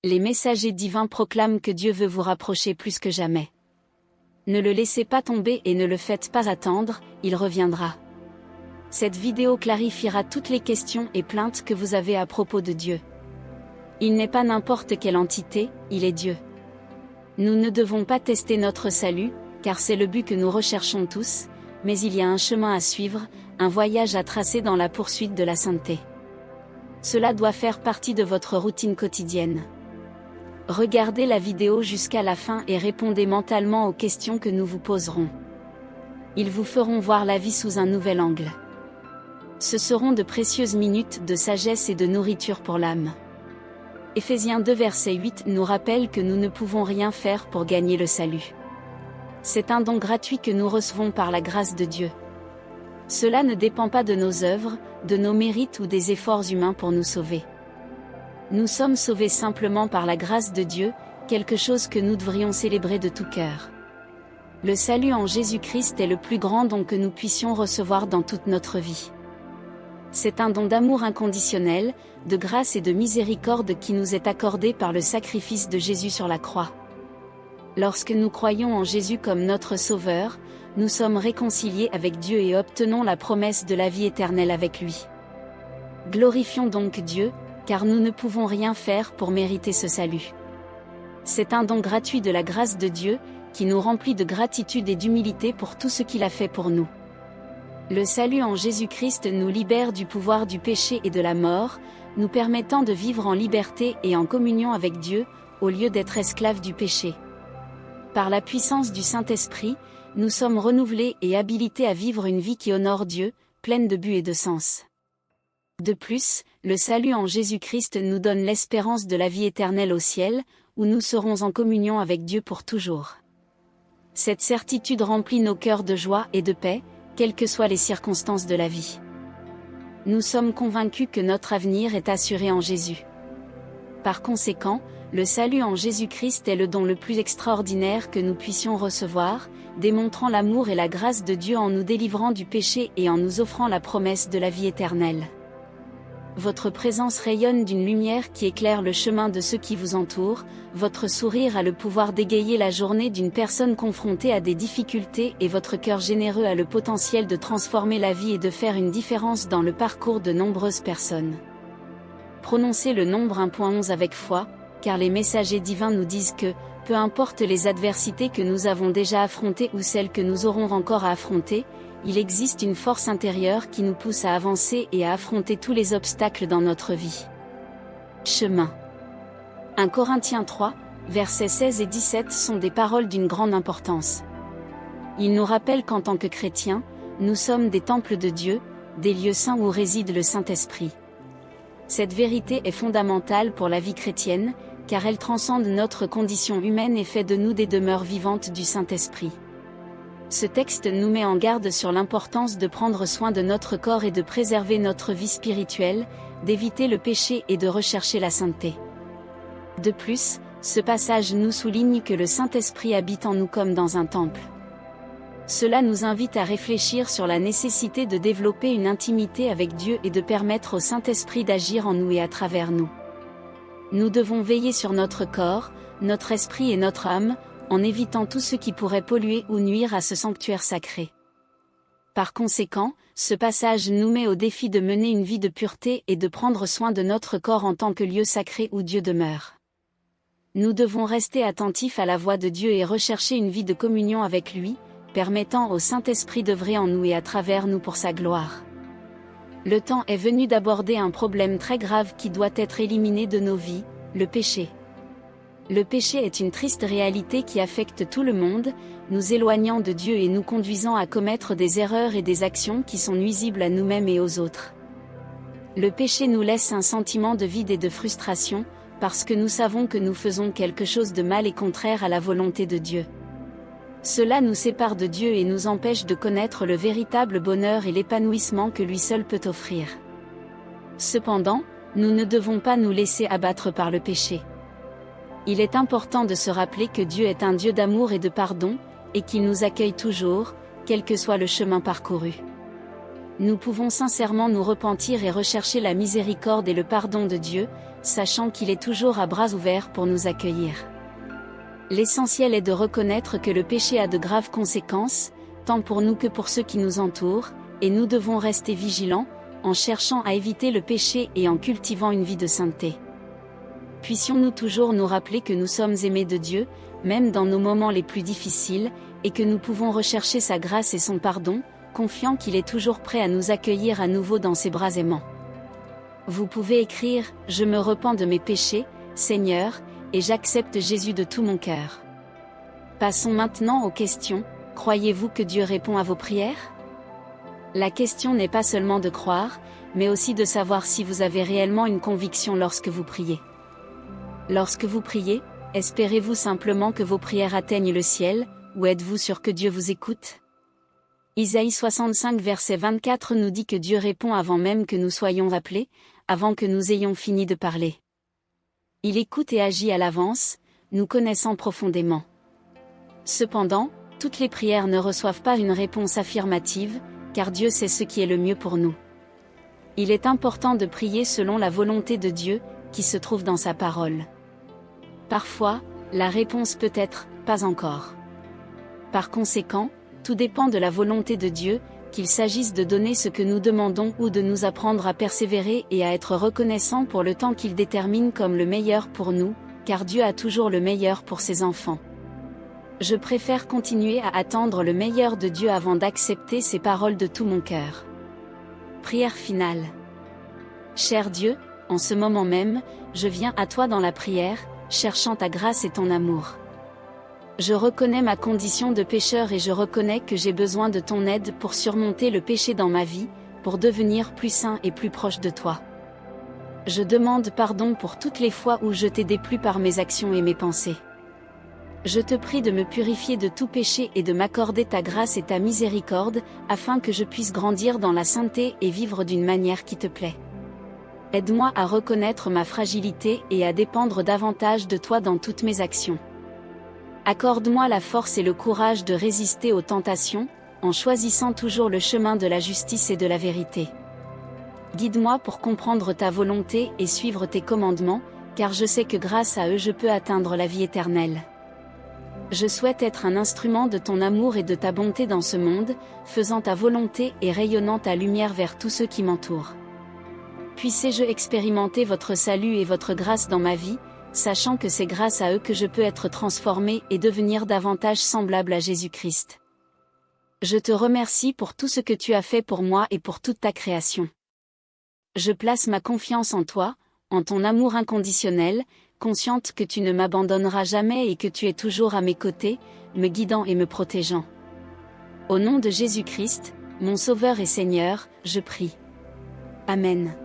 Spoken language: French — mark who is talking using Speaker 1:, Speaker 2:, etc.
Speaker 1: Les messagers divins proclament que Dieu veut vous rapprocher plus que jamais. Ne le laissez pas tomber et ne le faites pas attendre, il reviendra. Cette vidéo clarifiera toutes les questions et plaintes que vous avez à propos de Dieu. Il n'est pas n'importe quelle entité, il est Dieu. Nous ne devons pas tester notre salut, car c'est le but que nous recherchons tous, mais il y a un chemin à suivre, un voyage à tracer dans la poursuite de la sainteté. Cela doit faire partie de votre routine quotidienne. Regardez la vidéo jusqu'à la fin et répondez mentalement aux questions que nous vous poserons. Ils vous feront voir la vie sous un nouvel angle. Ce seront de précieuses minutes de sagesse et de nourriture pour l'âme. Éphésiens 2 verset 8 nous rappelle que nous ne pouvons rien faire pour gagner le salut. C'est un don gratuit que nous recevons par la grâce de Dieu. Cela ne dépend pas de nos œuvres, de nos mérites ou des efforts humains pour nous sauver. Nous sommes sauvés simplement par la grâce de Dieu, quelque chose que nous devrions célébrer de tout cœur. Le salut en Jésus-Christ est le plus grand don que nous puissions recevoir dans toute notre vie. C'est un don d'amour inconditionnel, de grâce et de miséricorde qui nous est accordé par le sacrifice de Jésus sur la croix. Lorsque nous croyons en Jésus comme notre Sauveur, nous sommes réconciliés avec Dieu et obtenons la promesse de la vie éternelle avec lui. Glorifions donc Dieu, car nous ne pouvons rien faire pour mériter ce salut. C'est un don gratuit de la grâce de Dieu, qui nous remplit de gratitude et d'humilité pour tout ce qu'il a fait pour nous. Le salut en Jésus-Christ nous libère du pouvoir du péché et de la mort, nous permettant de vivre en liberté et en communion avec Dieu, au lieu d'être esclaves du péché. Par la puissance du Saint-Esprit, nous sommes renouvelés et habilités à vivre une vie qui honore Dieu, pleine de but et de sens. De plus, le salut en Jésus-Christ nous donne l'espérance de la vie éternelle au ciel, où nous serons en communion avec Dieu pour toujours. Cette certitude remplit nos cœurs de joie et de paix, quelles que soient les circonstances de la vie. Nous sommes convaincus que notre avenir est assuré en Jésus. Par conséquent, le salut en Jésus-Christ est le don le plus extraordinaire que nous puissions recevoir, démontrant l'amour et la grâce de Dieu en nous délivrant du péché et en nous offrant la promesse de la vie éternelle. Votre présence rayonne d'une lumière qui éclaire le chemin de ceux qui vous entourent, votre sourire a le pouvoir d'égayer la journée d'une personne confrontée à des difficultés et votre cœur généreux a le potentiel de transformer la vie et de faire une différence dans le parcours de nombreuses personnes. Prononcez le nombre 1.11 avec foi, car les messagers divins nous disent que, peu importe les adversités que nous avons déjà affrontées ou celles que nous aurons encore à affronter, il existe une force intérieure qui nous pousse à avancer et à affronter tous les obstacles dans notre vie. Chemin. 1 Corinthiens 3, versets 16 et 17 sont des paroles d'une grande importance. Il nous rappelle qu'en tant que chrétiens, nous sommes des temples de Dieu, des lieux saints où réside le Saint-Esprit. Cette vérité est fondamentale pour la vie chrétienne, car elle transcende notre condition humaine et fait de nous des demeures vivantes du Saint-Esprit. Ce texte nous met en garde sur l'importance de prendre soin de notre corps et de préserver notre vie spirituelle, d'éviter le péché et de rechercher la sainteté. De plus, ce passage nous souligne que le Saint-Esprit habite en nous comme dans un temple. Cela nous invite à réfléchir sur la nécessité de développer une intimité avec Dieu et de permettre au Saint-Esprit d'agir en nous et à travers nous. Nous devons veiller sur notre corps, notre esprit et notre âme, en évitant tout ce qui pourrait polluer ou nuire à ce sanctuaire sacré. Par conséquent, ce passage nous met au défi de mener une vie de pureté et de prendre soin de notre corps en tant que lieu sacré où Dieu demeure. Nous devons rester attentifs à la voix de Dieu et rechercher une vie de communion avec lui, permettant au Saint-Esprit d'œuvrer en nous et à travers nous pour sa gloire. Le temps est venu d'aborder un problème très grave qui doit être éliminé de nos vies, le péché. Le péché est une triste réalité qui affecte tout le monde, nous éloignant de Dieu et nous conduisant à commettre des erreurs et des actions qui sont nuisibles à nous-mêmes et aux autres. Le péché nous laisse un sentiment de vide et de frustration, parce que nous savons que nous faisons quelque chose de mal et contraire à la volonté de Dieu. Cela nous sépare de Dieu et nous empêche de connaître le véritable bonheur et l'épanouissement que lui seul peut offrir. Cependant, nous ne devons pas nous laisser abattre par le péché. Il est important de se rappeler que Dieu est un Dieu d'amour et de pardon, et qu'il nous accueille toujours, quel que soit le chemin parcouru. Nous pouvons sincèrement nous repentir et rechercher la miséricorde et le pardon de Dieu, sachant qu'il est toujours à bras ouverts pour nous accueillir. L'essentiel est de reconnaître que le péché a de graves conséquences, tant pour nous que pour ceux qui nous entourent, et nous devons rester vigilants, en cherchant à éviter le péché et en cultivant une vie de sainteté. Puissions-nous toujours nous rappeler que nous sommes aimés de Dieu, même dans nos moments les plus difficiles, et que nous pouvons rechercher sa grâce et son pardon, confiant qu'il est toujours prêt à nous accueillir à nouveau dans ses bras aimants. Vous pouvez écrire « Je me repens de mes péchés, Seigneur, et j'accepte Jésus de tout mon cœur ». Passons maintenant aux questions. Croyez-vous que Dieu répond à vos prières? La question n'est pas seulement de croire, mais aussi de savoir si vous avez réellement une conviction lorsque vous priez. Lorsque vous priez, espérez-vous simplement que vos prières atteignent le ciel, ou êtes-vous sûr que Dieu vous écoute? Isaïe 65 verset 24 nous dit que Dieu répond avant même que nous soyons appelés, avant que nous ayons fini de parler. Il écoute et agit à l'avance, nous connaissant profondément. Cependant, toutes les prières ne reçoivent pas une réponse affirmative, car Dieu sait ce qui est le mieux pour nous. Il est important de prier selon la volonté de Dieu, qui se trouve dans sa parole. Parfois, la réponse peut être « pas encore ». Par conséquent, tout dépend de la volonté de Dieu, qu'il s'agisse de donner ce que nous demandons ou de nous apprendre à persévérer et à être reconnaissants pour le temps qu'il détermine comme le meilleur pour nous, car Dieu a toujours le meilleur pour ses enfants. Je préfère continuer à attendre le meilleur de Dieu avant d'accepter ses paroles de tout mon cœur. Prière finale. Cher Dieu, en ce moment même, je viens à toi dans la prière, cherchant ta grâce et ton amour. Je reconnais ma condition de pécheur et je reconnais que j'ai besoin de ton aide pour surmonter le péché dans ma vie, pour devenir plus saint et plus proche de toi. Je demande pardon pour toutes les fois où je t'ai déplu par mes actions et mes pensées. Je te prie de me purifier de tout péché et de m'accorder ta grâce et ta miséricorde, afin que je puisse grandir dans la sainteté et vivre d'une manière qui te plaît. Aide-moi à reconnaître ma fragilité et à dépendre davantage de toi dans toutes mes actions. Accorde-moi la force et le courage de résister aux tentations, en choisissant toujours le chemin de la justice et de la vérité. Guide-moi pour comprendre ta volonté et suivre tes commandements, car je sais que grâce à eux je peux atteindre la vie éternelle. Je souhaite être un instrument de ton amour et de ta bonté dans ce monde, faisant ta volonté et rayonnant ta lumière vers tous ceux qui m'entourent. Puissé-je expérimenter votre salut et votre grâce dans ma vie, sachant que c'est grâce à eux que je peux être transformé et devenir davantage semblable à Jésus-Christ. Je te remercie pour tout ce que tu as fait pour moi et pour toute ta création. Je place ma confiance en toi, en ton amour inconditionnel, consciente que tu ne m'abandonneras jamais et que tu es toujours à mes côtés, me guidant et me protégeant. Au nom de Jésus-Christ, mon Sauveur et Seigneur, je prie. Amen.